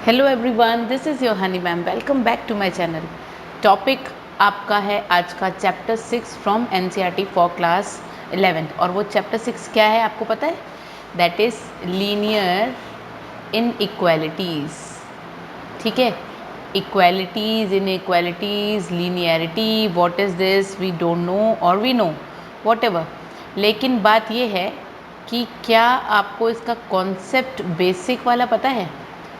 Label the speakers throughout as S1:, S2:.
S1: Hello everyone, this is your Honey ma'am. Welcome back to my channel. Topic आपका है आज का chapter 6 from NCERT for class 11th। और वो chapter 6 क्या है आपको पता है? That is linear inequalities. ठीक है, equalities, inequalities, linearity, what is this, we don't know और वी नो, वॉट एवर। लेकिन बात ये है कि क्या आपको इसका कॉन्सेप्ट बेसिक वाला पता है?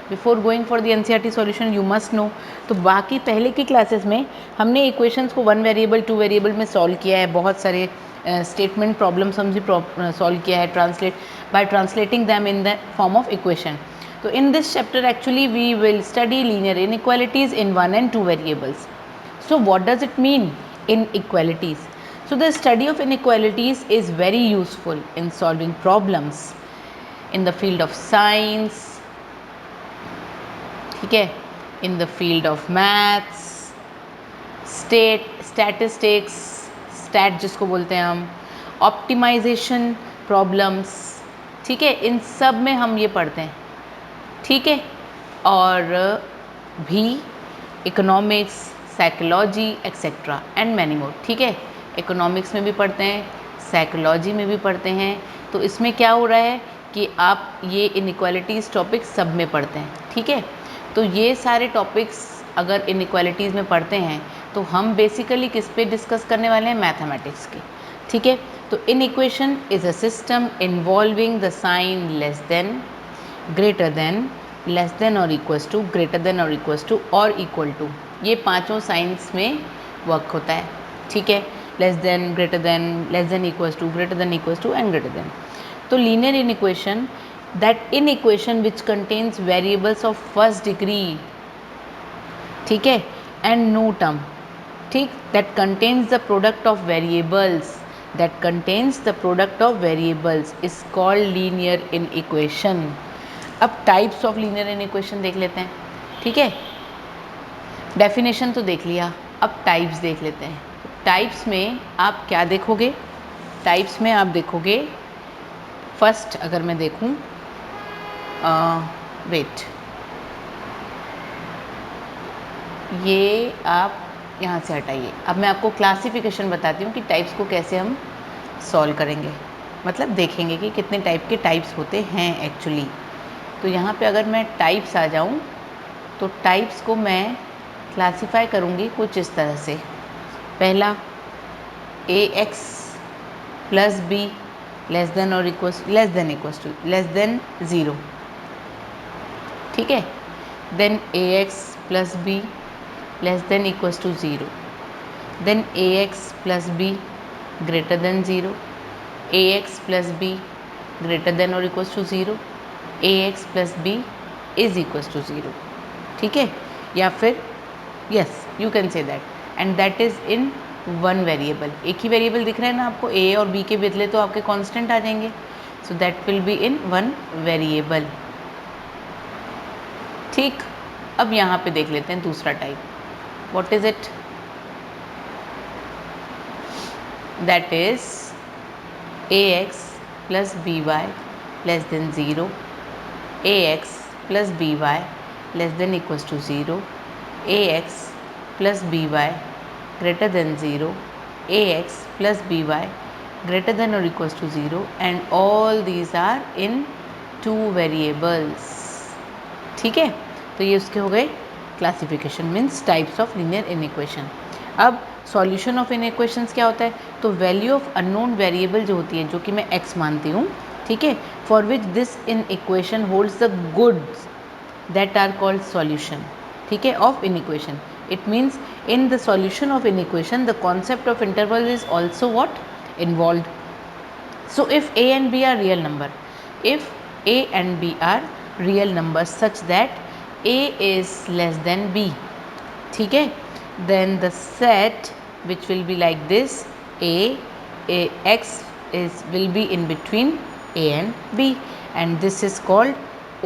S1: Before going for the NCERT solution you must know. तो बाकी पहले की क्लासेस में हमने इक्वेशंस को 1 वेरिएबल 2 वेरिएबल में सॉल्व किया है। बहुत सारे स्टेटमेंट प्रॉब्लम्स हम सॉल्व किया है by translating them in the form of equation. So in this chapter actually we will study linear inequalities in 1 and 2 variables. So what does it mean, inequalities? So the study of inequalities is very useful in solving problems in the field of science, ठीक है, in the field of maths, statistics, stat जिसको बोलते हैं हम, optimisation problems, ठीक है, इन सब में हम ये पढ़ते हैं। ठीक है, और भी economics, psychology etcetera and many more. ठीक है, इकोनॉमिक्स में भी पढ़ते हैं, साइकोलॉजी में भी पढ़ते हैं। तो इसमें क्या हो रहा है कि आप ये इनइक्वालिटीज़ टॉपिक सब में पढ़ते हैं। ठीक है, तो ये सारे टॉपिक्स अगर इनइक्वालिटीज़ में पढ़ते हैं तो हम बेसिकली किस पे डिस्कस करने वाले हैं? मैथमेटिक्स की। ठीक है, तो inequation is a system involving the sign less than, greater than, less than और इक्वल्स टू, ग्रेटर देन और इक्वल्स टू और इक्वल टू। ये पांचों साइंस में वर्क होता है। ठीक है, less than, greater than, less than equals to, greater than equals to and greater than. तो linear inequation, that inequation which contains variables of first degree, ठीक है, एंड नो टर्म, ठीक, that contains the product of variables, that contains the product of variables is called linear inequation. अब types of linear inequation देख लेते हैं। ठीक है, definition तो देख लिया, अब टाइप्स देख लेते हैं। टाइप्स में आप क्या देखोगे? टाइप्स में आप देखोगे, फर्स्ट अगर मैं देखूं, वेट, ये आप यहाँ से हटाइए। अब मैं आपको क्लासिफिकेशन बताती हूँ कि टाइप्स को कैसे हम सॉल्व करेंगे, मतलब देखेंगे कि कितने टाइप के टाइप्स होते हैं एक्चुअली। तो यहाँ पे अगर मैं टाइप्स आ जाऊँ तो टाइप्स को मैं क्लासिफाई करूँगी कुछ इस तरह से। पहला, ax plus b less than और इक्वल्स, लेस देन 0, ठीक है। Then ax plus b less than equals to 0, then ax plus b greater than 0, ax plus b greater than और equals to 0, ax plus b is equals to 0। ठीक है, या फिर yes you can say that, and that is in one variable. एक ही variable दिख रहा है ना आपको, ए और बी के बदले तो आपके कांस्टेंट आ जाएंगे, so that will be in one variable. ठीक, अब यहाँ पे देख लेते हैं दूसरा type, what is it? That is ax plus b y less than 0, ax plus b y less than equals to 0, ax plus b y greater than 0, ax plus b y greater than और equals to 0, and all these are in 2 variables. ठीक है, तो ये उसके हो गए classification, means types of linear inequation. अब solution of इनइक्वेशंस क्या होता है? तो वैल्यू ऑफ अननोन वेरिएबल जो होती है, जो कि मैं x मानती हूँ, ठीक है, for which this inequation holds the goods that are called solution, ठीक है, of inequation. It means in the solution of inequation the concept of interval is also what involved. So if a and b are real number, if a and b are real numbers such that a is less than b, ठीक है, then the set which will be like this, a x is will be in between a and b, and this is called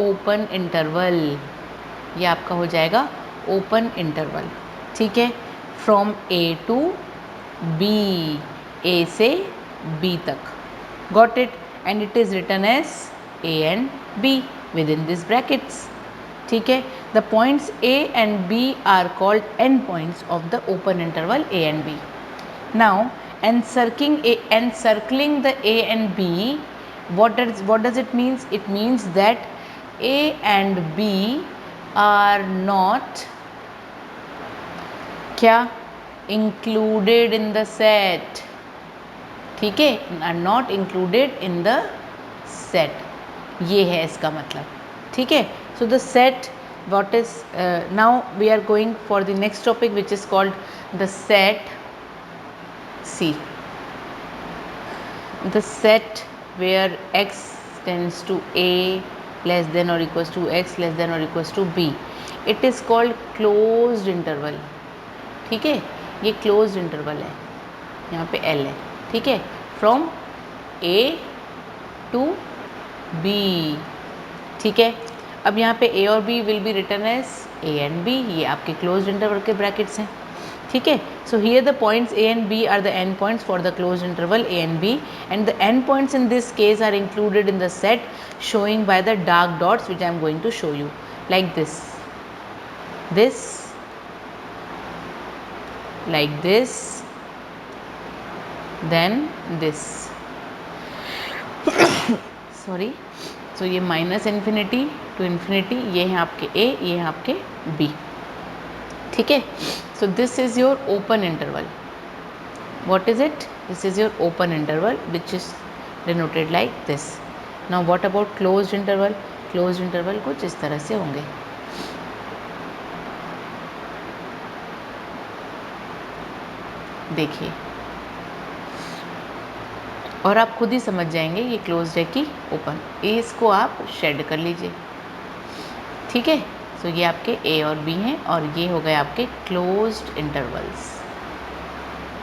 S1: open interval. ये आपका हो जाएगा open interval, ठीक है, from a to b, a से b तक, got it, and it is written as a and b within these brackets. ठीक है. The points A and B are called end points of the open interval A and B. Now encircling the A and B, what does it means? It means that A and B are not क्या included in the set. ठीक है, are not included in the set. ये है इसका मतलब. ठीक है. So the set, what is now we are going for the next topic, which is called the set. See, the set where x tends to A less than or equals to x less than or equals to B, it is called closed interval. ठीक है, ये closed interval है, यहाँ पे L है. ठीक है, from A to B. ठीक है. अब यहाँ पे A और B will be written as A and B. ये आपके closed interval के brackets हैं. ठीक है. So here the points A and B are the end points for the closed interval A and B, and the end points in this case are included in the set showing by the dark dots, which I am going to show you, like this, like this, then this. Sorry. So ये minus infinity to infinity, ये हैं आपके A, ये हैं आपके B. ठीक है. So this is your open interval. What is it? This is your open interval, which is denoted like this. Now what about closed interval? Closed interval कुछ इस तरह से होंगे. देखिए, और आप खुद ही समझ जाएंगे ये क्लोज्ड है कि ओपन. इसको आप शेड कर लीजिए. ठीक है. सो ये आपके A और B हैं, और ये हो गए आपके क्लोज्ड इंटरवल्स.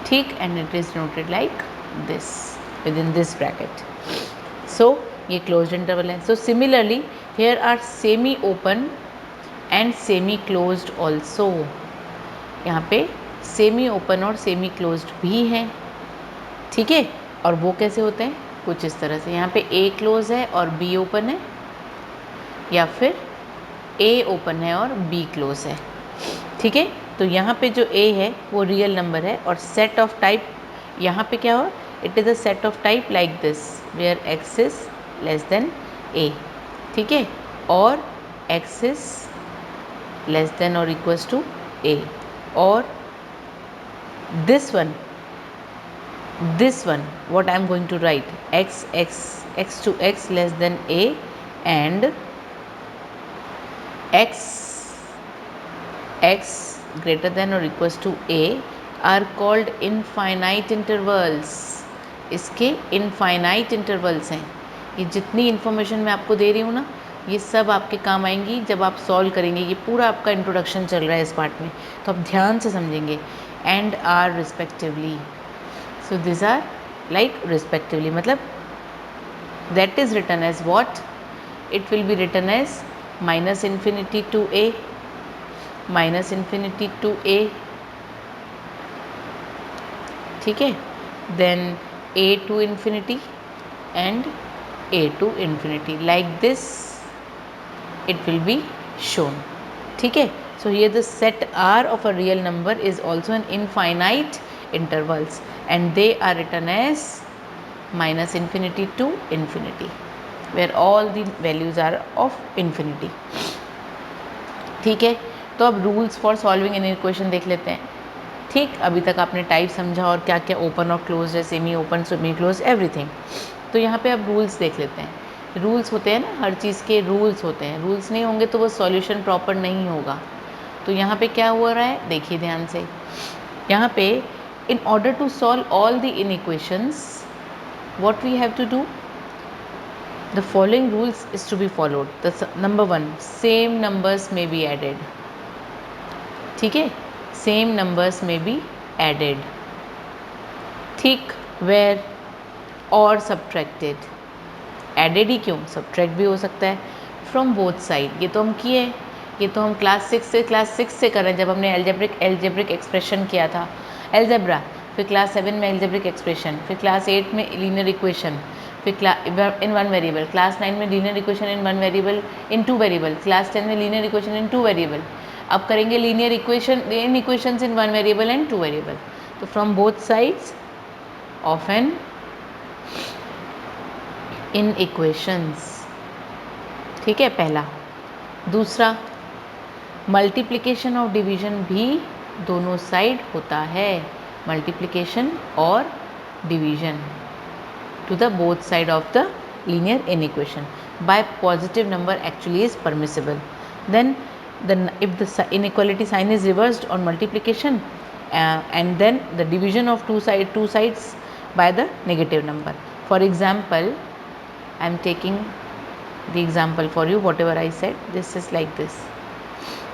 S1: ठीक. And it is noted like this within this bracket. So ये क्लोज्ड इंटरवल है. So similarly here are semi open and semi closed also. यहाँ पे सेमी ओपन और सेमी क्लोज्ड भी हैं. ठीक है. और वो कैसे होते हैं? कुछ इस तरह से. यहाँ पे A क्लोज है और B ओपन है, या फिर A ओपन है और B क्लोज है. ठीक है. तो यहाँ पे जो A है वो रियल नंबर है, और सेट ऑफ टाइप यहाँ पे क्या हो? It is a set of type like this, where x is less than A. ठीक है. और x इज लेस देन और इक्वल्स टू A. और this one what I am going to write, x to x less than A and x greater than or equals to A are called infinite intervals. इसके infinite intervals हैं. ये जितनी information मैं आपको दे रही हूँ ना, ये सब आपके काम आएंगी जब आप सॉल्व करेंगे. ये पूरा आपका इंट्रोडक्शन चल रहा है इस पार्ट में, तो आप ध्यान से समझेंगे. And are respectively. So these are like respectively, मतलब that is written as what? It will be written as minus infinity to A, minus infinity to A. ठीक है. Then A to infinity and A to infinity, like this it will be shown. ठीक है. So here the set R of a real number is also an infinite intervals, and they are written as minus infinity to infinity, where all the values are of infinity. ठीक है. तो अब rules for solving an equation देख लेते हैं. ठीक. अभी तक आपने टाइप समझा और क्या क्या ओपन और क्लोज है, semi open, semi close, everything. तो यहाँ पे अब रूल्स देख लेते हैं. रूल्स होते हैं ना, हर चीज़ के रूल्स होते हैं. रूल्स नहीं होंगे तो वो सॉल्यूशन प्रॉपर नहीं होगा. तो यहाँ पे क्या हो रहा है, देखिए ध्यान से. यहाँ पे in order to solve all the inequations, what we have to do? The following rules is to be followed. The number 1, same numbers may be added. ठीक है. Same numbers may be added. ठीक. Where or subtracted. Added ही क्यों, subtract भी हो सकता है. From both side. ये तो हम किए, ये तो हम क्लास 6 से कर रहे हैं, जब हमने एल्जेब्रिक एक्सप्रेशन किया था. एल्जेब्रा, फिर क्लास 7 में एल्जेब्रिक एक्सप्रेशन, फिर क्लास 8 में लीनियर इक्वेशन, फिर इन वन वेरिएबल, क्लास 9 में linear equation in one variable, in two variable, class 10 में linear equation in two variable. अब करेंगे linear equation inequations in one variable and two variable. तो from both sides of an inequations, ठीक है पहला। दूसरा, multiplication और division भी दोनों साइड होता है, मल्टीप्लिकेशन और division to the both side of the linear inequation by positive number actually is permissible. Then if the inequality sign is reversed on multiplication and then the division of two sides by the negative number. For example, I am taking the example for you, whatever I said, this is like this,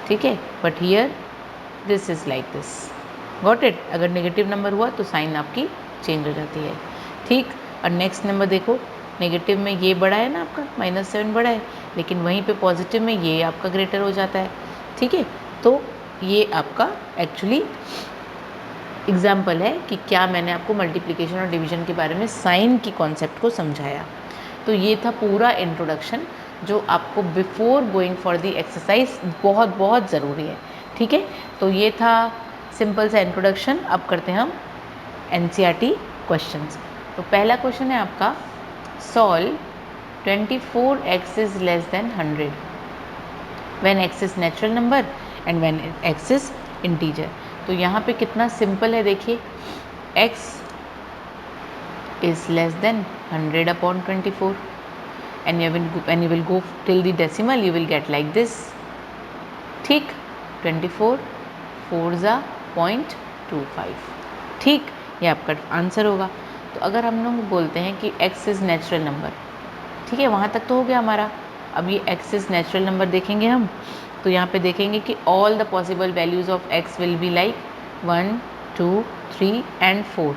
S1: ठीक है, but here this is like this, got it। अगर negative number हुआ तो sign आपकी change हो जाती है, ठीक। और नेक्स्ट नंबर देखो, नेगेटिव में ये बड़ा है ना आपका -7 बड़ा है, लेकिन वहीं पे पॉजिटिव में ये आपका ग्रेटर हो जाता है, ठीक है। तो ये आपका एक्चुअली एग्जाम्पल है कि क्या मैंने आपको मल्टीप्लिकेशन और डिवीजन के बारे में साइन की कॉन्सेप्ट को समझाया। तो ये था पूरा इंट्रोडक्शन जो आपको before going for the exercise बहुत बहुत ज़रूरी है, ठीक है। तो ये था सिंपल सा इंट्रोडक्शन। अब करते हैं हम NCERT क्वेश्चंस। तो पहला क्वेश्चन है आपका, solve 24x is less then 100 when x is natural number and when x is integer. तो यहाँ पे कितना सिंपल है, देखिए x is less then 100 upon 24 and when you will go till the decimal you will get like this, ठीक। 24 4 ज़ा 0.25, ठीक, ये आपका आंसर होगा। तो अगर हम लोग बोलते हैं कि x इज़ नेचुरल नंबर, ठीक है, वहाँ तक तो हो गया हमारा। अब ये x इज़ नेचुरल नंबर देखेंगे हम, तो यहाँ पे देखेंगे कि all the possible values of x will be like 1 2 3 and 4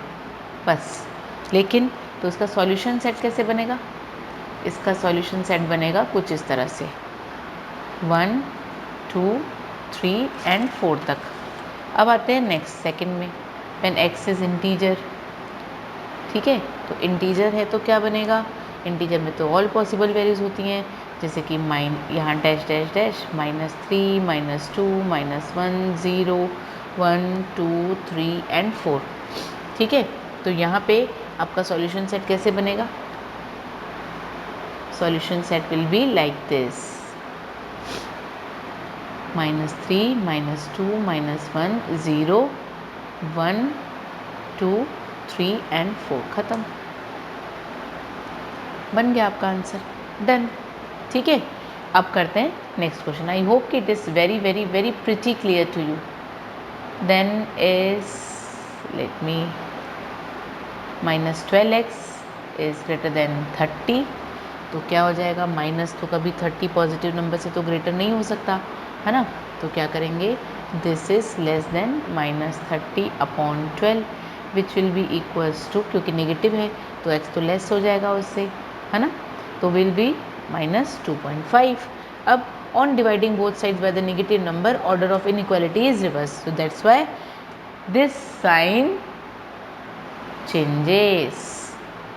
S1: बस। लेकिन तो इसका सॉल्यूशन सेट कैसे बनेगा? इसका सॉल्यूशन सेट बनेगा कुछ इस तरह से 1 2 3 एंड 4 तक। अब आते हैं नेक्स्ट सेकंड में, व्हेन x इज़ इंटीजर, ठीक है। तो इंटीजर है तो क्या बनेगा? इंटीजर में तो ऑल पॉसिबल वैल्यूज़ होती हैं, जैसे कि यहाँ डैश डैश डैश -3 -2 -1 0 1 2 3 एंड 4, ठीक है। तो यहाँ पे आपका सॉल्यूशन सेट कैसे बनेगा? Solution set will be like this -3 -2 -1 0 1 2 3 and 4, ख़त्म, बन गया आपका आंसर, डन, ठीक है। अब करते हैं नेक्स्ट क्वेश्चन। आई होप कि it is very very very pretty clear to you. Then is let me -12x is greater than 30। तो क्या हो जाएगा? माइनस तो कभी 30 पॉजिटिव नंबर से तो ग्रेटर नहीं हो सकता, है ना। तो क्या करेंगे? This is less than -30 upon 12 which will be equals to, क्योंकि नेगेटिव है तो x तो लेस हो जाएगा उससे, है ना। तो विल बी -2.5। अब on dividing both sides by the negative number order of inequality is reverse, so that's why this sign changes,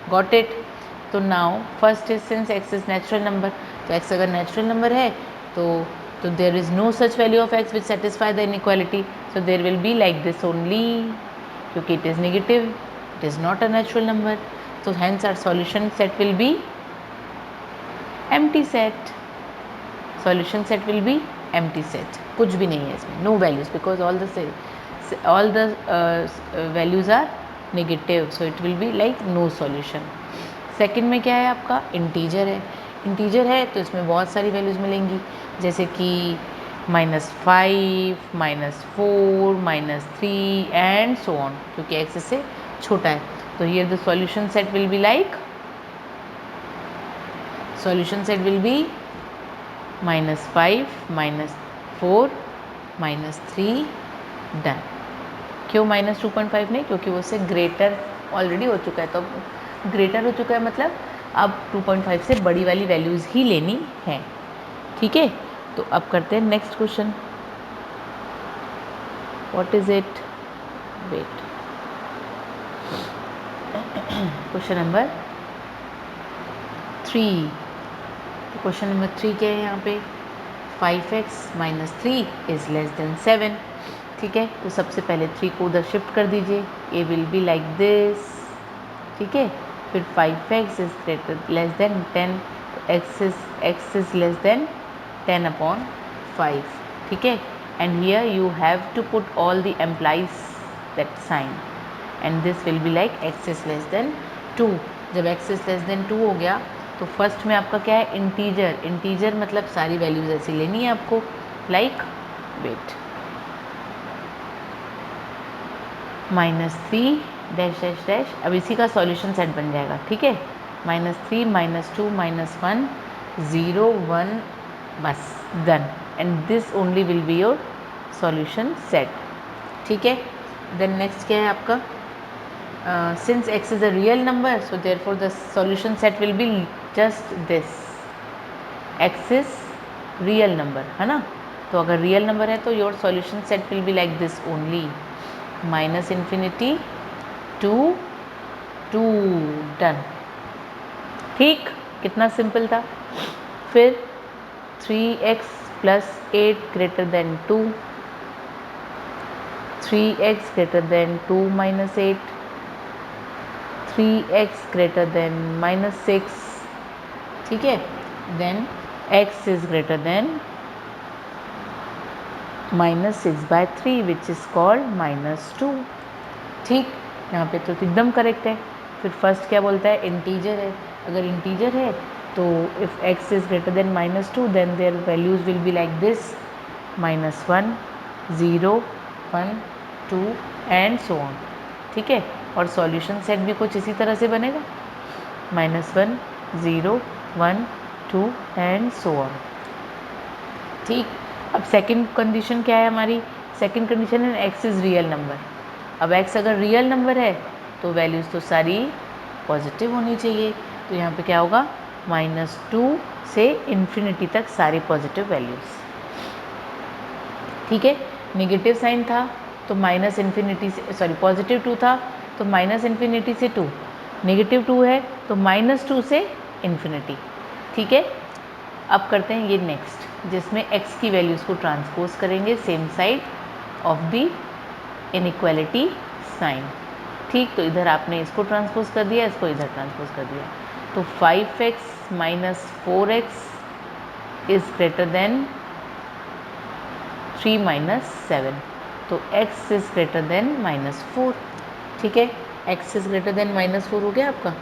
S1: got it. तो now first is since x is natural number, तो x अगर natural number है तो there is no such value of x which satisfy the inequality, so there will be like this only, क्योंकि it is negative, it is not a natural number. तो hence our solution set will be empty set, solution set will be empty set, कुछ भी नहीं है इसमें, no values, because all the values are negative, so it will be like no solution. Second में क्या है आपका? इंटीजर है। इंटीजर है तो इसमें बहुत सारी वैल्यूज मिलेंगी, जैसे कि -5 -4 -3 एंड सो ऑन, क्योंकि x से छोटा है। तो here the solution set will be like, solution set will B -5 -4 -3 done. क्यों -2.5 नहीं? क्योंकि वो से ग्रेटर ऑलरेडी हो चुका है, तो ग्रेटर हो चुका है मतलब अब 2.5 से बड़ी वाली वैल्यूज़ ही लेनी है, ठीक है। तो अब करते हैं next question. What is it? Wait, question number 3। तो क्वेश्चन नंबर 3 क्या है यहाँ पे, 5x minus 3 is less then 7। ठीक है, तो सबसे पहले 3 को उधर शिफ्ट कर दीजिए, ए विल बी लाइक दिस। ठीक है, फिर 5x is greater less than 10, तो x is less than 10 upon 5। ठीक है, and here you have to put all the employees that sign and this will be like x is less than 2। जब x is less than 2 हो गया तो first में आपका क्या है, इंटीजर मतलब सारी वैल्यूज ऐसी लेनी है आपको, like wait -3 dash dash dash. अब इसी का सॉल्यूशन सेट बन जाएगा। ठीक है, -3 -2 -1 0 1, बस done, and this only will be your solution set. ठीक है, देन नेक्स्ट क्या है आपका, since x is a real number, so therefore the solution set will be just this, x is real number, है ना। तो अगर रियल नंबर है तो your solution set will be like this only, -∞ to 2, done. ठीक, कितना simple था। फिर 3x + 8 greater than 2, 3x greater than 2 - 8, 3x greater than -6। ठीक है, then x is greater than -6/3 which is called -2। ठीक, यहाँ पे तो एकदम करेक्ट है। फिर फर्स्ट क्या बोलता है, इंटीजर है। अगर इंटीजर है तो if x is greater than -2 then their values will be like this, -1 0 1 2 and so on. ठीक है, और सॉल्यूशन सेट भी कुछ इसी तरह से बनेगा, -1 0 1 2 एंड सो ऑन। ठीक, अब सेकंड कंडीशन क्या है हमारी, सेकंड कंडीशन है x इज़ रियल नंबर। अब x अगर रियल नंबर है तो वैल्यूज़ तो सारी पॉजिटिव होनी चाहिए, तो यहाँ पे क्या होगा, -2 से इन्फिनिटी तक सारी पॉजिटिव वैल्यूज़। ठीक है, नेगेटिव साइन था तो -∞ से, सॉरी पॉजिटिव 2 था तो -∞ से 2, नेगेटिव 2 है तो -2 से इन्फिनिटी। ठीक है, अब करते हैं ये नेक्स्ट, जिसमें x की वैल्यूज़ को ट्रांसपोज करेंगे same side of the inequality sign. ठीक, तो इधर आपने इसको ट्रांसपोज कर दिया, इसको इधर ट्रांसपोज कर दिया, तो 5x - 4x is greater then 3 - 7, तो x इज़ ग्रेटर देन -4। ठीक है, x इज़ ग्रेटर देन -4 हो गया आपका।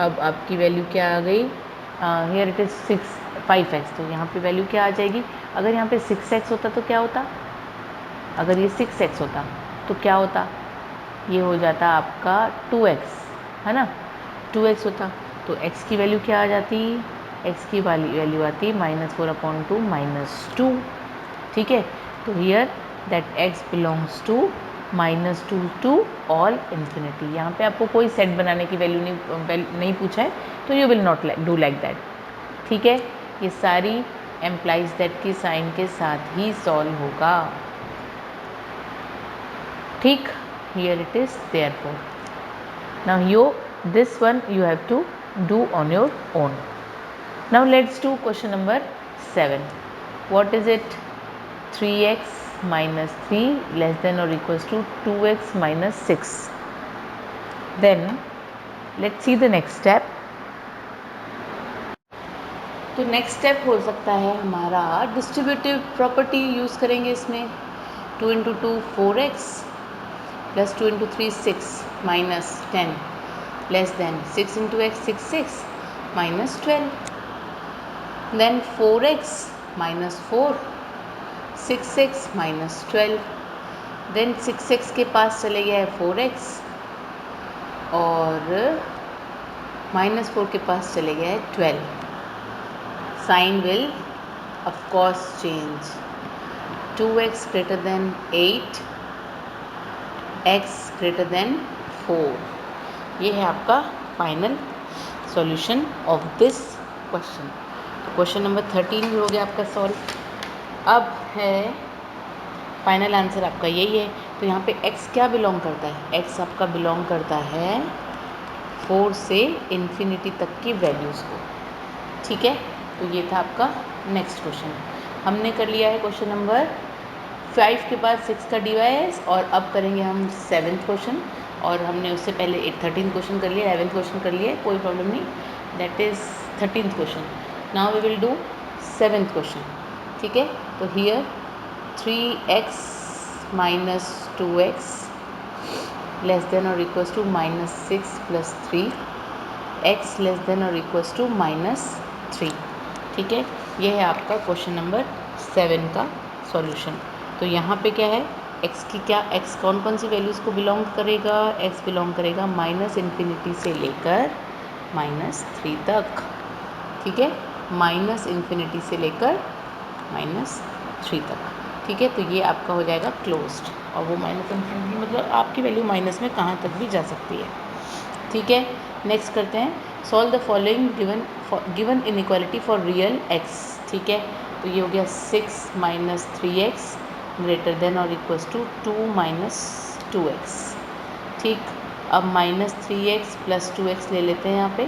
S1: अब आपकी वैल्यू क्या आ गई, हियर इट इज़ 5x, तो यहाँ पे वैल्यू क्या आ जाएगी, अगर यहाँ पे 6x होता तो क्या होता, अगर ये 6x होता तो क्या होता, ये हो जाता आपका 2x, है ना। 2x होता तो x की वैल्यू क्या आ जाती, x की वैल्यू आती -4/2 -2। ठीक है, तो here that x belongs to -2 to all infinity. यहाँ पे आपको कोई सेट बनाने की वैल्यू नहीं पूछा है, तो you will not do like that. ठीक है, ये सारी एम्प्लाइज दैट की साइन के साथ ही सॉल्व होगा। ठीक, here it is therefore. Now this one you have to do on your own. Now let's do question number 7. What is it? 3x minus 3 less than or equals to 2x minus 6. Then let's see the next step. तो next step हो सकता है हमारा distributive property use करेंगे इसमें, 2 × 2 4x + 2 × 3 6 - 10 less than 6 × x 6 -12, then 4x - 4 6x -12, then 6x के पास चले गया है 4x और -4 के पास चले गया है 12। Sign will of course change, 2x greater than 8, x greater than 4। ये है आपका final solution of this question. तो क्वेश्चन नंबर 13 भी हो गया आपका सॉल्व। अब है फाइनल आंसर आपका यही है। तो यहाँ पे x क्या बिलोंग करता है, x आपका बिलोंग करता है 4 से इन्फिनिटी तक की वैल्यूज़ को। ठीक है, तो ये था आपका नेक्स्ट क्वेश्चन। हमने कर लिया है क्वेश्चन नंबर 5 के बाद 6 का DYS, और अब करेंगे हम 7th क्वेश्चन। और हमने उससे पहले 13th क्वेश्चन कर लिया, 11th क्वेश्चन कर लिया, कोई प्रॉब्लम नहीं, that is 13th question. Now we will do 7th question. ठीक है, तो here 3x minus 2x less than or equals to minus 6 plus 3 x less than or equals to minus 3। ठीक है, ये है आपका क्वेश्चन नंबर 7 का सॉल्यूशन। तो यहाँ पे क्या है, x की क्या, x कौन कौन सी वैल्यूज़ को बिलोंग करेगा, x बिलोंग करेगा -∞ से लेकर -3 तक। ठीक है, -∞ से लेकर -3 तक। ठीक है, तो ये आपका हो जाएगा क्लोज्ड, और वो -∞ मतलब आपकी वैल्यू माइनस में कहाँ तक भी जा सकती है। ठीक है, नेक्स्ट करते हैं, solve the following given inequality for real x। ठीक है, तो ये हो गया 6 - 3x ग्रेटर देन और इक्वल्स टू 2 - 2x। ठीक, अब -3x + 2x ले लेते हैं यहाँ पे,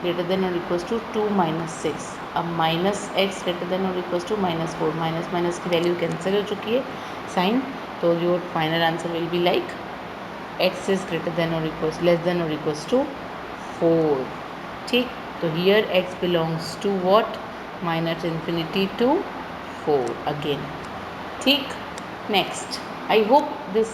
S1: ग्रेटर देन और इक्वल्स टू 2 - 6। अब -x ग्रेटर देन और इक्वल्स टू -4, माइनस की वैल्यू कैंसिल हो चुकी है साइन, तो your final answer will be like x is greater than or equals less than or equals to 4। ठीक, तो here x belongs to what, -∞ to 4 again। ठीक, next, I hope this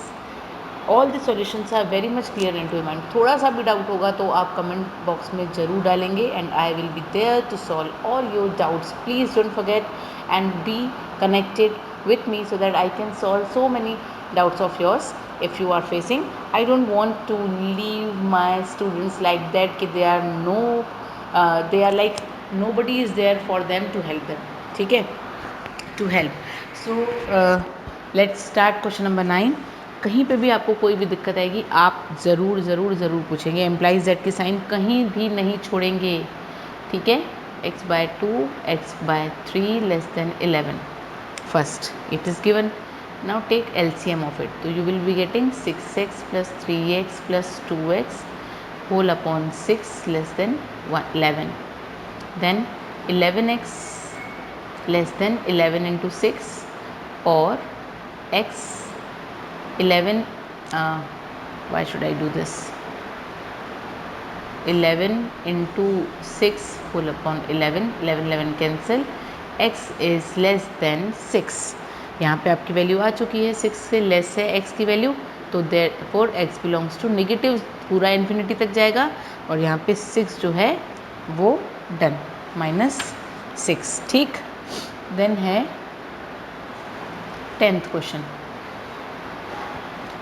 S1: all the solutions are very much clear into your mind। थोड़ा सा भी doubt होगा तो आप comment box में ज़रूर डालेंगे, and I will be there to solve all your doubts. Please don't forget and be connected with me so that I can solve so many doubts of yours if you are facing। I don't want to leave my students like that कि they are like nobody is there for them to help them। ठीक है, to help। So let's start question number 9। कहीं पे भी आपको कोई भी दिक्कत आएगी आप ज़रूर ज़रूर ज़रूर पूछेंगे, एम्प्लाइज दैट की साइन कहीं भी नहीं छोड़ेंगे। ठीक है, x/2 x/3 less than 11। First it is given, now take LCM of it, so you will be getting 6x plus 3x plus 2x whole upon 6 less than 11, then 11x less than 11 into 6, or x 11 why should I do this, 11 into 6 whole upon 11, 11 cancel, x is less than 6। यहाँ पे आपकी value आ चुकी है, 6 से less है x की value, तो therefore x belongs to negative, पूरा इन्फिनिटी तक जाएगा, और यहाँ पे 6 जो है वो डन, -6। ठीक, देन है 10th क्वेश्चन,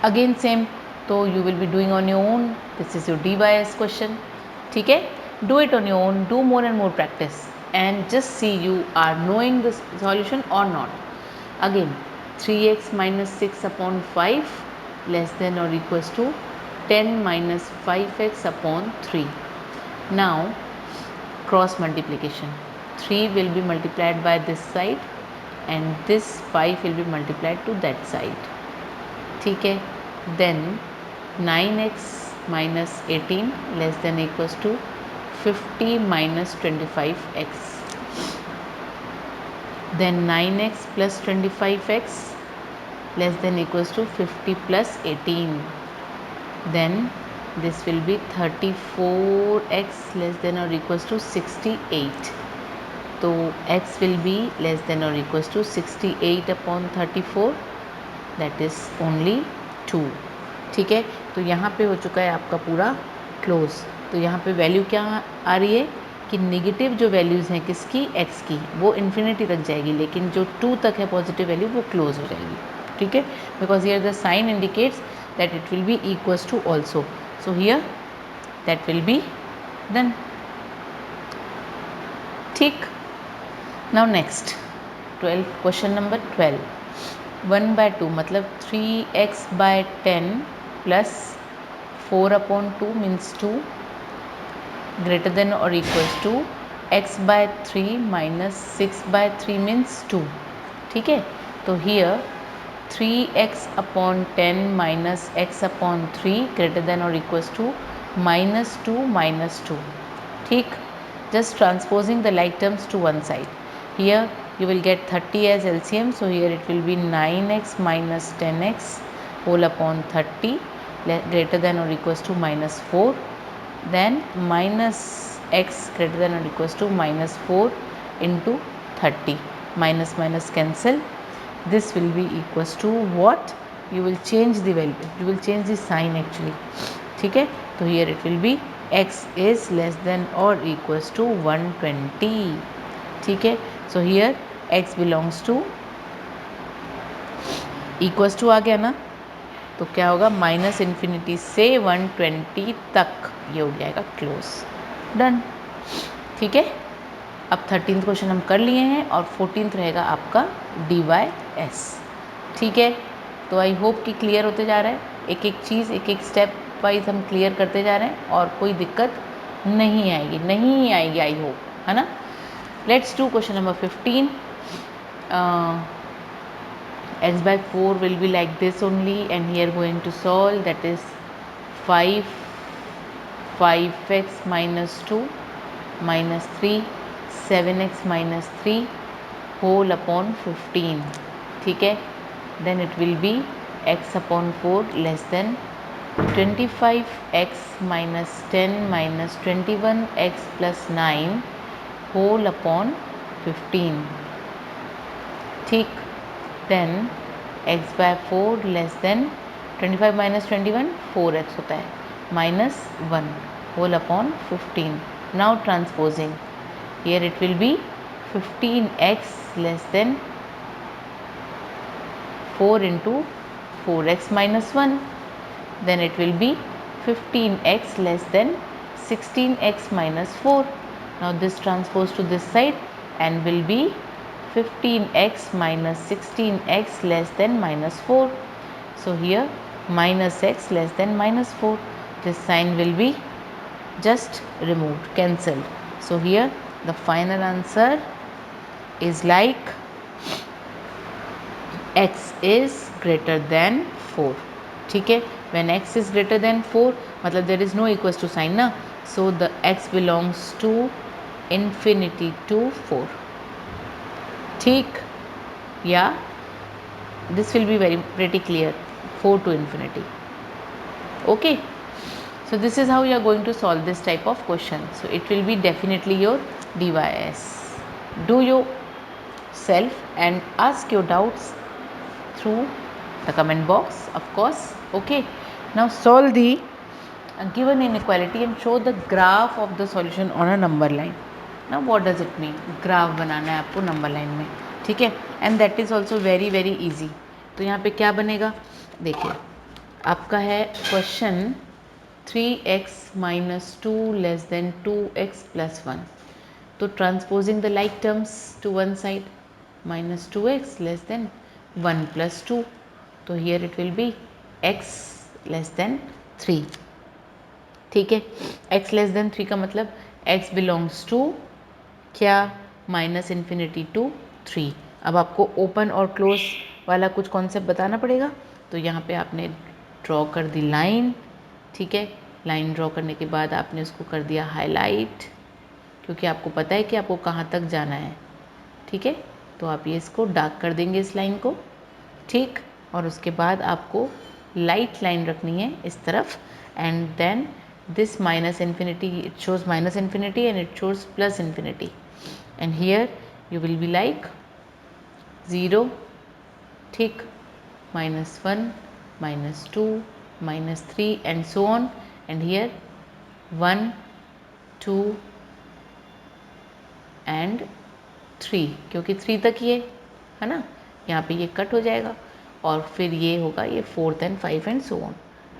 S1: अगेन सेम, तो you will be doing on your own, this is your DYS question. ठीक है, do it on your own, do more and more practice and just see you are knowing the solution or not। Again 3x minus 6 upon 5 less than or equals to 10 minus 5x upon 3। Now cross multiplication, 3 will be multiplied by this side and this 5 will be multiplied to that side। ठीक है, then 9x minus 18 less than equals to 50 minus 25x, then 9x plus 25x less than equals to 50 plus 18, then this will be 34x less than or equals to 68, तो x will be less than or equals to 68 upon 34, that is only 2। ठीक है, तो यहाँ पे हो चुका है आपका पूरा क्लोज। तो यहाँ पे वैल्यू क्या आ रही है कि नेगेटिव जो वैल्यूज़ हैं किसकी, x की, वो इन्फिनिटी तक जाएगी, लेकिन जो 2 तक है पॉजिटिव वैल्यू वो क्लोज हो जाएगी। ठीक है, because here the sign indicates that it will be equals to also, so here that will be done. ठीक, नाउ नेक्स्ट 12 क्वेश्चन नंबर 12, 1/2 मतलब 3x/10 plus 4/2 means 2 greater than or equals to x/3 minus 6/3 means 2। ठीक है, तो here 3x/10 minus x/3 greater than or equals to -2 -2। ठीक, just transposing the like terms to one side. Here you will get 30 as LCM, so here it will be 9x minus 10x whole upon 30 greater than or equals to minus 4, then minus x greater than or equals to minus 4 into 30, minus minus cancel, this will be equals to what, you will change the value, you will change the sign actually, ठीक है. तो here it will be x is less than or equals to 120, ठीक है. so here x belongs to equals to आ गया ना, तो क्या होगा, माइनस इन्फिनिटी से 120 तक ये हो जाएगा क्लोज, डन, ठीक है. अब 13th क्वेश्चन हम कर लिए हैं और 14th रहेगा आपका DYS, ठीक है. तो आई होप कि क्लियर होते जा रहा है, एक एक चीज़ एक एक स्टेप वाइज हम क्लियर करते जा रहे हैं और कोई दिक्कत नहीं आएगी आई होप, है ना. Let's do question number 15. x by 4 will be like this only, and here going to solve, that is 5x minus 2 minus 3 7x minus 3 whole upon 15, ठीक है. then it will be x upon 4 less than 25x minus 10 minus 21x plus 9 whole upon 15, ठीक. then x by 4 less than 25 minus 21 4x होता है, minus 1 whole upon 15. now transposing, here it will be 15x less than 4 into 4x minus 1, then it will be 15x less than 16x minus 4. now this transpose to this side and will be 15x minus 16x less than minus 4. so here minus x less than minus 4, this sign will be just removed, cancelled. so here the final answer is like x is greater than 4, ठीक है. when x is greater than 4 मतलब there is no equals to sign ना, so the x belongs to infinity to 4, ठीक. या this will be very pretty clear, 4 to infinity, okay. so this is how you are going to solve this type of question. so it will be definitely your DYS. do yourself and ask your doubts through the comment box, of course, okay. now solve the given inequality and show the graph of the solution on a number line. now what does it mean, graph बनाना है आपको number line में, ठीक है. And that is also very very easy. तो यहाँ पे क्या बनेगा, देखिए आपका है question 3x minus 2 less than 2x plus 1. तो transposing the like terms to one side, minus 2x less than 1 plus 2, तो here it will be x less than 3, ठीक है. x लेस देन 3 का मतलब x बिलोंग्स टू क्या, minus infinity to 3. अब आपको open और क्लोज वाला कुछ कॉन्सेप्ट बताना पड़ेगा. तो यहाँ पे आपने ड्रॉ कर दी लाइन, ठीक है. लाइन ड्रॉ करने के बाद आपने उसको कर दिया हाईलाइट, क्योंकि आपको पता है कि आपको कहाँ तक जाना है, ठीक है. तो आप ये इसको डार्क कर देंगे इस लाइन को, ठीक. और उसके बाद आपको लाइट लाइन रखनी है इस तरफ, and then this minus infinity, it shows minus infinity and it shows plus infinity, and here you will be like 0, ठीक, minus 1 minus 2 minus 3 and so on, and here 1 2 and 3, क्योंकि 3 तक ये है ना, यहाँ पे ये कट हो जाएगा और फिर ये होगा ये 4th and 5 and so on,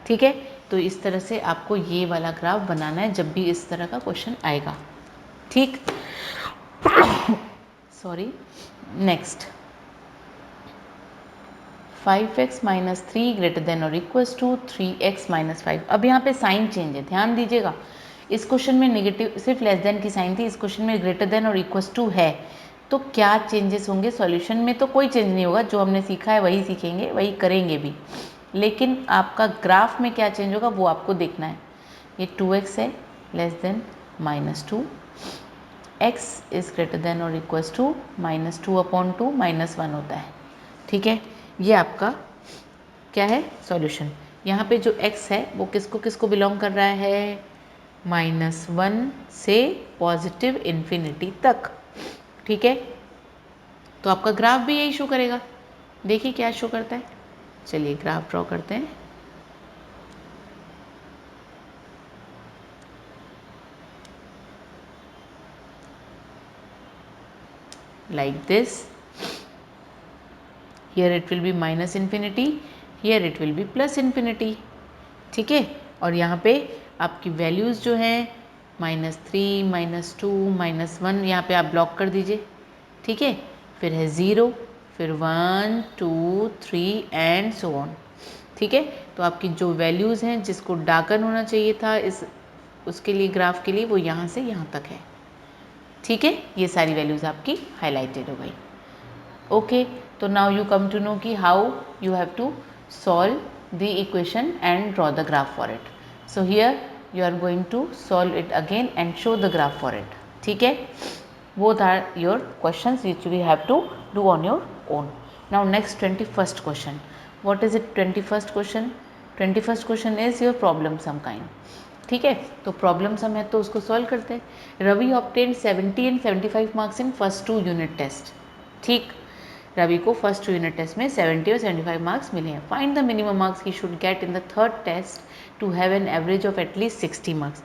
S1: ठीक है. तो इस तरह से आपको ये वाला ग्राफ बनाना है जब भी इस तरह का क्वेश्चन आएगा, ठीक. Sorry. Next 5x minus 3 greater than और इक्वल्स टू 3x माइनस 5. अब यहाँ पे साइन चेंज है, ध्यान दीजिएगा. इस क्वेश्चन में नेगेटिव सिर्फ लेस देन की साइन थी, इस क्वेश्चन में ग्रेटर देन और इक्वल्स टू है. तो क्या चेंजेस होंगे सॉल्यूशन में, तो कोई चेंज नहीं होगा, जो हमने सीखा है वही सीखेंगे, वही करेंगे भी. लेकिन आपका ग्राफ में क्या चेंज होगा वो आपको देखना है. ये 2x है less then minus 2, x is greater than और इक्वल्स टू -2/2 -1 होता है। ठीक है, ये आपका क्या है सॉल्यूशन। यहाँ पे जो x है वो किसको किसको बिलोंग कर रहा है, -1 से पॉजिटिव इन्फिनिटी तक। ठीक है, तो आपका ग्राफ भी यही शो करेगा। देखिए क्या शो करता है। चलिए ग्राफ ड्रॉ करते हैं। Like this, here it will be -infinity, here it will be +infinity। ठीक है, और यहाँ पे आपकी वैल्यूज़ जो हैं -3, -2, -1 यहाँ पे आप ब्लॉक कर दीजिए। ठीक है, फिर है 0, फिर 1, 2, 3 एंड सो ऑन। ठीक है, तो आपकी जो वैल्यूज़ हैं जिसको डार्कन होना चाहिए था इस उसके लिए ग्राफ के लिए, वो यहाँ से यहाँ तक है। ठीक है, ये सारी वैल्यूज़ आपकी हाईलाइटेड हो गई। ओके, तो now you come to know कि how you have to solve the equation and draw the graph for it. So here you are going to solve it again and show the graph for it. ठीक है, both are your questions which we have to do on your own. Now next 21st question. What is it 21st question? 21st question is your problem sum kind. ठीक है, तो problem some है तो उसको solve करते हैं। Ravi obtain 70 and 75 marks in first 2 unit test. ठीक, रवि को फर्स्ट 2 यूनिट टेस्ट में 70 और 75 मार्क्स मिले हैं। Find the minimum marks he should get in the third test to have an average of at least 60 marks.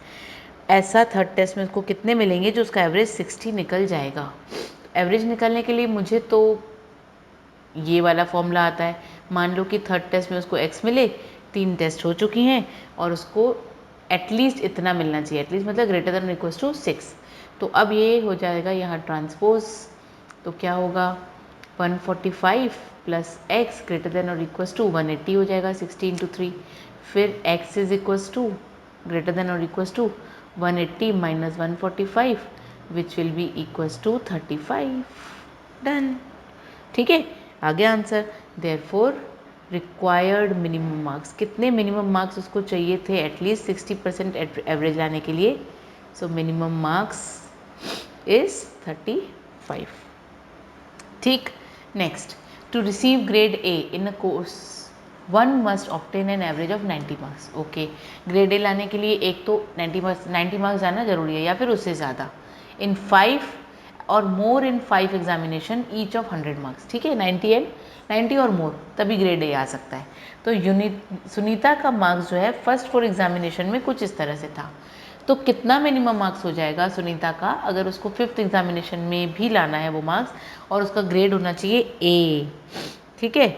S1: ऐसा थर्ड टेस्ट में उसको कितने मिलेंगे जो उसका एवरेज 60 निकल जाएगा। एवरेज निकलने के लिए मुझे तो ये वाला फॉर्मूला आता है। मान लो कि थर्ड टेस्ट में उसको x मिले, 3 टेस्ट हो चुकी हैं और उसको एटलीस्ट इतना मिलना चाहिए। एटलीस्ट मतलब ग्रेटर देन इक्वल्स टू 6। तो अब ये हो जाएगा यहाँ ट्रांसपोज, तो क्या होगा 145 प्लस x ग्रेटर देन और इक्वल्स टू 180 हो जाएगा 60 × 3। फिर x is equals to greater than और equals to 180 minus 145 which will be equals to 35। Done. ठीक है, आ गया answer. Therefore required minimum marks, कितने मिनिमम मार्क्स उसको चाहिए थे एटलीस्ट 60% एवरेज लाने के लिए। So minimum marks is 35। ठीक, next, to receive grade A in a course one must obtain N average of 90 marks. Okay, grade A लाने के लिए एक तो 90 मार्क्स आना जरूरी है या फिर उससे ज़्यादा इन 5 और मोर इन 5 एग्जामिनेशन ईच ऑफ 100 मार्क्स। ठीक है, 90 और मोर तभी ग्रेड ए आ सकता है। तो सुनीता का मार्क्स जो है फर्स्ट 4 एग्जामिनेशन में कुछ इस तरह से था। तो कितना मिनिमम मार्क्स हो जाएगा सुनीता का अगर उसको 5th एग्जामिनेशन में भी लाना है वो मार्क्स, और उसका ग्रेड होना चाहिए ए। ठीक है,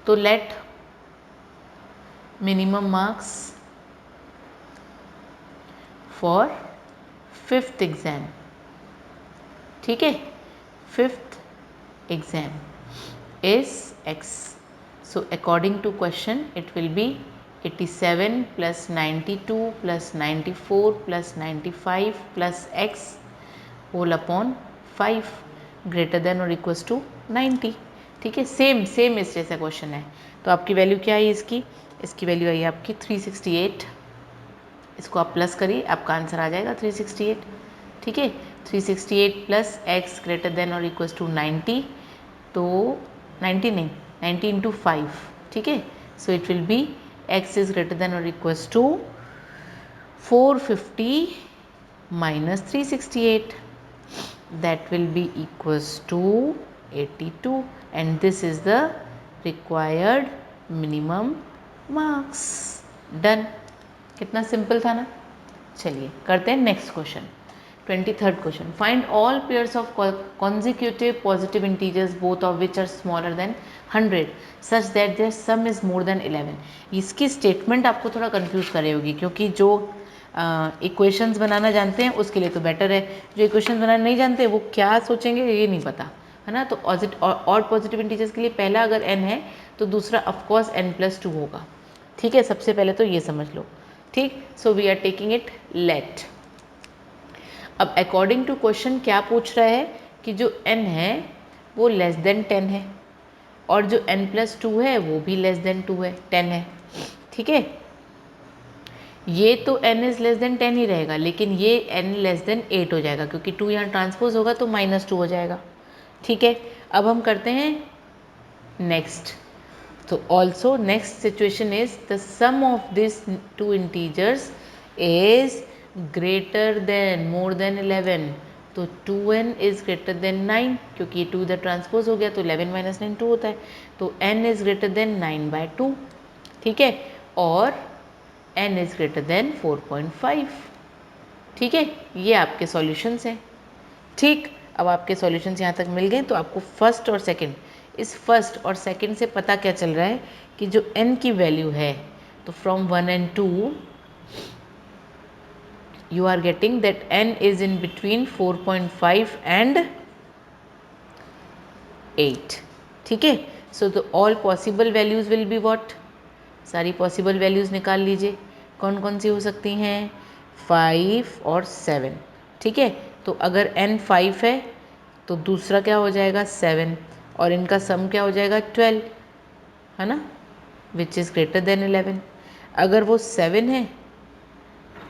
S1: तो let minimum marks for 5th exam. ठीक है, 5th exam is x. So according to question it will be 87 plus 92 plus 94 plus 95 plus x whole upon 5 greater than or equals to 90। ठीक है, सेम इस जैसा क्वेश्चन है। तो आपकी value क्या आई इसकी वैल्यू आई आपकी 368। इसको आप प्लस करिए, आपका आंसर आ जाएगा 368। ठीक है, 368 प्लस x ग्रेटर देन और इक्वल्स टू 90, तो 90 नहीं 90 इंटू 5। ठीक है, so it will be x is greater than और equals to 450 minus 368, that will be equals to 82 and this is the required minimum marks. Done. कितना simple था ना। चलिए करते हैं next question. 23rd question, find all pairs of consecutive positive integers both of which are smaller than 100 such that their sum is more than 11। इसकी statement आपको थोड़ा confuse करे होगी, क्योंकि जो इक्वेशंस बनाना जानते हैं उसके लिए तो बेटर है, जो इक्वेशंस बनाना नहीं जानते वो क्या सोचेंगे ये नहीं पता है ना। तो और पॉजिटिव इंटीजर्स के लिए पहला अगर n है तो दूसरा ऑफकोर्स n+2 होगा। ठीक है, सबसे पहले तो ये समझ लो। ठीक, so we are taking it let. अब अकॉर्डिंग टू क्वेश्चन क्या पूछ रहा है कि जो n है वो लेस देन 10 है और जो n+2 है वो भी लेस देन 2 है 10 है। ठीक है, ये तो n इज़ लेस देन 10 ही रहेगा, लेकिन ये n लेस देन 8 हो जाएगा क्योंकि 2 यहाँ ट्रांसपोज होगा तो -2 हो जाएगा। ठीक है, अब हम करते हैं नेक्स्ट। तो also next situation is the sum of this two integers is greater than more than 11, तो 2n इज ग्रेटर देन 9 क्योंकि 2 इधर ट्रांसपोज हो गया तो 11 माइनस 9 2 होता है, तो n इज ग्रेटर देन 9/2। ठीक है, और n इज ग्रेटर देन 4.5। ठीक है, ये आपके सॉल्यूशंस हैं। ठीक, अब आपके सॉल्यूशंस यहाँ तक मिल गए, तो आपको फर्स्ट और सेकंड, इस फर्स्ट और सेकंड से पता क्या चल रहा है कि जो n की वैल्यू है, तो from 1 and 2 you are getting that n is in between 4.5 and 8। ठीक है, so the all possible values will be what, सारी पॉसिबल वैल्यूज़ निकाल लीजिए, कौन कौन सी हो सकती हैं, 5 और 7। ठीक है, तो अगर n 5 है तो दूसरा क्या हो जाएगा 7, और इनका सम क्या हो जाएगा 12, है ना, विच इज़ ग्रेटर देन 11। अगर वो 7 है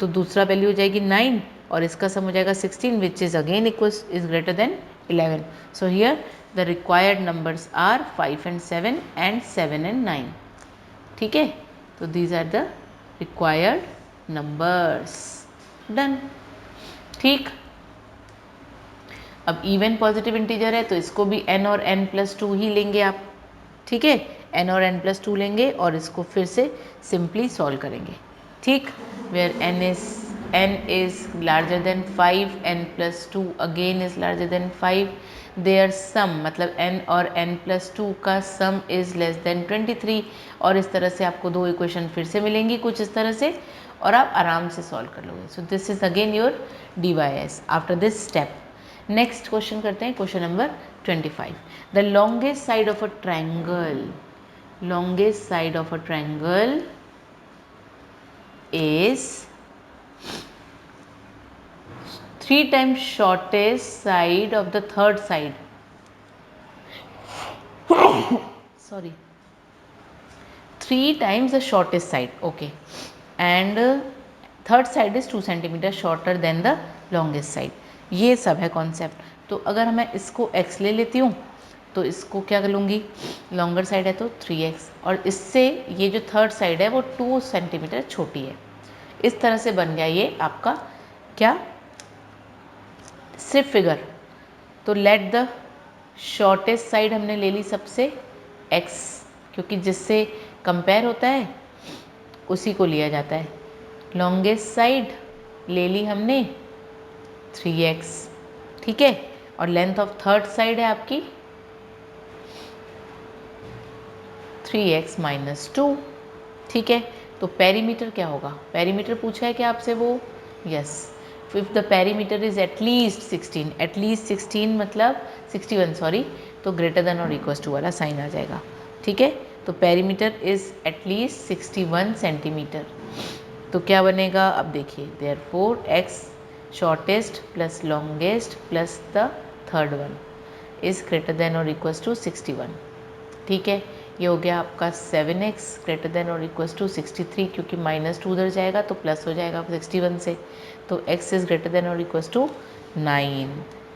S1: तो दूसरा वैल्यू हो जाएगी 9 और इसका सम हो जाएगा 16, which is again equals is greater than 11। So here the required numbers are 5 and 7 and 7 and 9। ठीक है, तो these are the required numbers. Done. ठीक, अब इवन पॉजिटिव इंटीजर है तो इसको भी n और n+2 ही लेंगे आप। ठीक है, n और n+2 लेंगे और इसको फिर से सिंपली सॉल्व करेंगे। ठीक, where n is larger than 5, n+2 again is larger than 5, their sum मतलब n और n+2 का सम इज़ लेस देन 23, और इस तरह से आपको दो इक्वेशन फिर से मिलेंगी कुछ इस तरह से, और आप आराम से सॉल्व कर लोगे। So this is again your DYS after this step. Next question करते हैं, question number 25। The longest side of a triangle, longest side of a triangle is 3 times shortest side of the third side sorry 3 times the shortest side, okay, and third side is 2 centimeter shorter than the longest side। ये सब है concept. तो अगर मैं इसको x ले लेती हूँ तो इसको क्या कर लूँगी, लॉन्गर साइड है तो 3x, और इससे ये जो थर्ड साइड है वो 2 सेंटीमीटर छोटी है। इस तरह से बन गया ये आपका क्या, सिर्फ फिगर। तो लेट द शॉर्टेस्ट साइड हमने ले ली सबसे x, क्योंकि जिससे कंपेयर होता है उसी को लिया जाता है। लॉन्गेस्ट साइड ले ली हमने 3x, ठीक है, और लेंथ ऑफ थर्ड साइड है आपकी 3x - 2, ठीक है। तो पेरीमीटर क्या होगा, पेरीमीटर पूछा है क्या आपसे वो, yes, if the perimeter is at least 16, at least 16 मतलब 61 सॉरी, तो ग्रेटर देन और इक्वल टू वाला साइन आ जाएगा, ठीक है। तो पेरीमीटर इज एटलीस्ट 61 सेंटीमीटर। तो क्या बनेगा, अब देखिए, therefore x shortest plus longest plus the third one is greater than और इक्वल टू 61, ठीक है। ये हो गया आपका 7x ग्रेटर देन और इक्वल टू 63, क्योंकि -2 उधर जाएगा तो प्लस हो जाएगा 61 से, तो x इज ग्रेटर देन और इक्वल टू 9,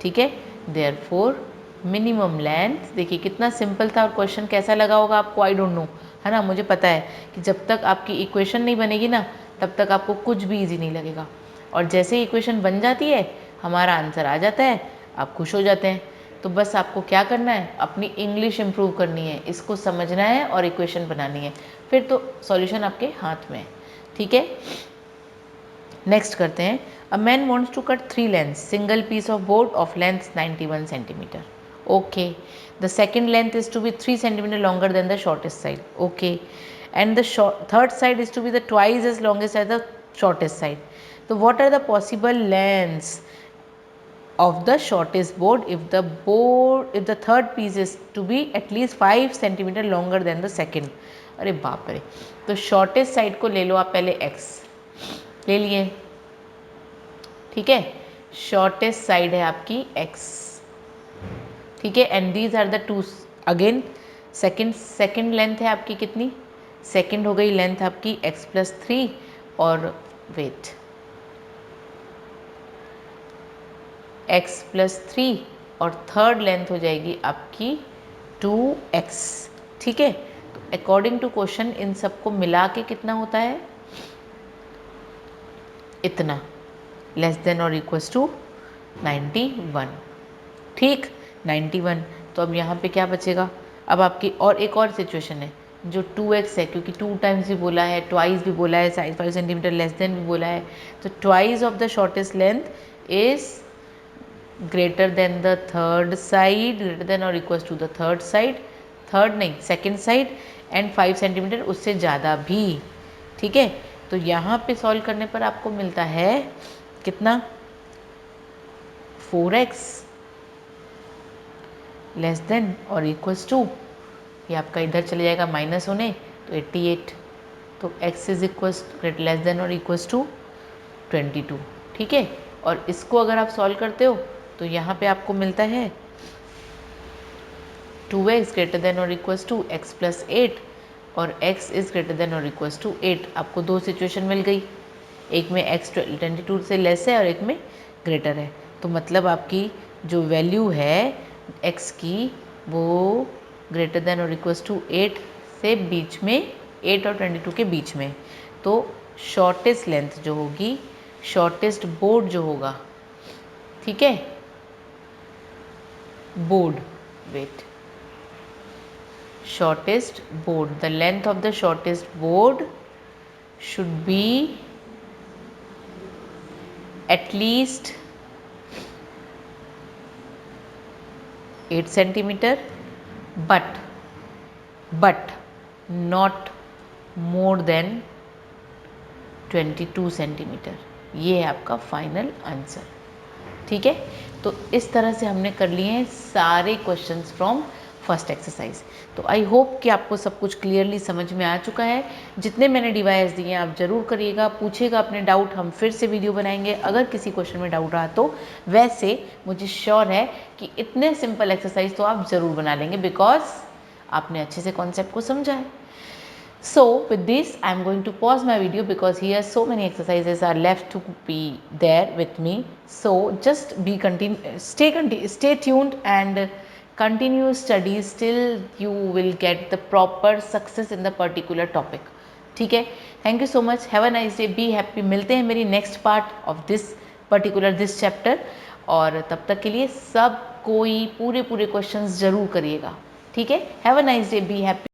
S1: ठीक है। देयरफॉर मिनिमम लेंथ, देखिए कितना सिंपल था, और क्वेश्चन कैसा लगा होगा आपको, आई डोंट नो, है ना। मुझे पता है कि जब तक आपकी इक्वेशन नहीं बनेगी ना तब तक आपको कुछ भी ईजी नहीं लगेगा, और जैसे ही इक्वेशन बन जाती है हमारा आंसर आ जाता है, आप खुश हो जाते हैं। तो बस आपको क्या करना है, अपनी इंग्लिश इम्प्रूव करनी है, इसको समझना है और इक्वेशन बनानी है, फिर तो सॉल्यूशन आपके हाथ में है, ठीक है। नेक्स्ट करते हैं, a man wants to cut 3 length single piece of board of length 91 centimetre, okay. The second length is to be 3 centimetre longer than the shortest side, okay, and the third side is to be the twice as longest as the shortest side. तो what are the possible lengths of the shortest board if the third piece is to be at least 5 centimeter longer than the second। अरे बाप रे, तो shortest side को ले लो आप पहले, x ले लिए, ठीक है, शॉर्टेस्ट साइड है आपकी x, ठीक है, and these are the two, again second length है आपकी कितनी, सेकेंड हो गई लेंथ आपकी x + 3, और वेट x प्लस 3 और थर्ड लेंथ हो जाएगी आपकी 2x। ठीक है, तो अकॉर्डिंग टू क्वेश्चन इन सबको मिला के कितना होता है, इतना, लेस देन और इक्वल्स टू 91। ठीक, 91। तो अब यहाँ पे क्या बचेगा, अब आपकी और एक और सिचुएशन है जो 2x है, क्योंकि 2 टाइम्स भी बोला है, ट्वाइस भी बोला है, 5 सेंटीमीटर लेस देन भी बोला है, तो twice of the shortest length is greater than the third side, greater than और equals to the third side, third नहीं सेकेंड साइड, एंड 5 सेंटीमीटर उससे ज़्यादा भी। ठीक है, तो यहाँ पे सॉल्व करने पर आपको मिलता है कितना, 4x लेस देन और इक्वल्स टू, ये आपका इधर चले जाएगा माइनस होने, तो 88, तो x is equals less than और इक्वल्स टू 22। ठीक है, और इसको अगर आप सॉल्व करते हो तो यहाँ पे आपको मिलता है 2x ग्रेटर देन और इक्वल्स टू x प्लस 8 और x इज ग्रेटर देन और इक्वल्स टू 8। आपको दो सिचुएशन मिल गई, एक में x 22 से लेस है और एक में ग्रेटर है, तो मतलब आपकी जो वैल्यू है x की वो ग्रेटर देन और इक्वल्स टू 8 से बीच में, 8 और 22 के बीच में। तो शॉर्टेस्ट लेंथ जो होगी, शॉर्टेस्ट बोर्ड जो होगा, ठीक है, board, wait, shortest board, the length of the shortest board should be at least 8 centimeter, but not more than 22 centimetre. ये है आपका फाइनल आंसर। ठीक है, तो इस तरह से हमने कर लिए हैं सारे क्वेश्चंस फ्रॉम फर्स्ट एक्सरसाइज। तो आई होप कि आपको सब कुछ क्लियरली समझ में आ चुका है। जितने मैंने डिवाइस दिए हैं आप ज़रूर करिएगा, पूछिएगा अपने डाउट, हम फिर से वीडियो बनाएंगे अगर किसी क्वेश्चन में डाउट रहा तो। वैसे मुझे श्योर है कि इतने सिंपल एक्सरसाइज तो आप ज़रूर बना लेंगे, बिकॉज आपने अच्छे से कॉन्सेप्ट को समझा है। So with this I am going to pause my video because here so many exercises are left to be there with me. So just stay tuned and continue studies till you will get the proper success in the particular topic. ठीक है, thank you so much, have a nice day, be happy। मिलते हैं मेरी next part of this chapter, और तब तक के लिए सब कोई पूरे क्वेश्चंस जरूर करिएगा। ठीक है, have a nice day, be happy।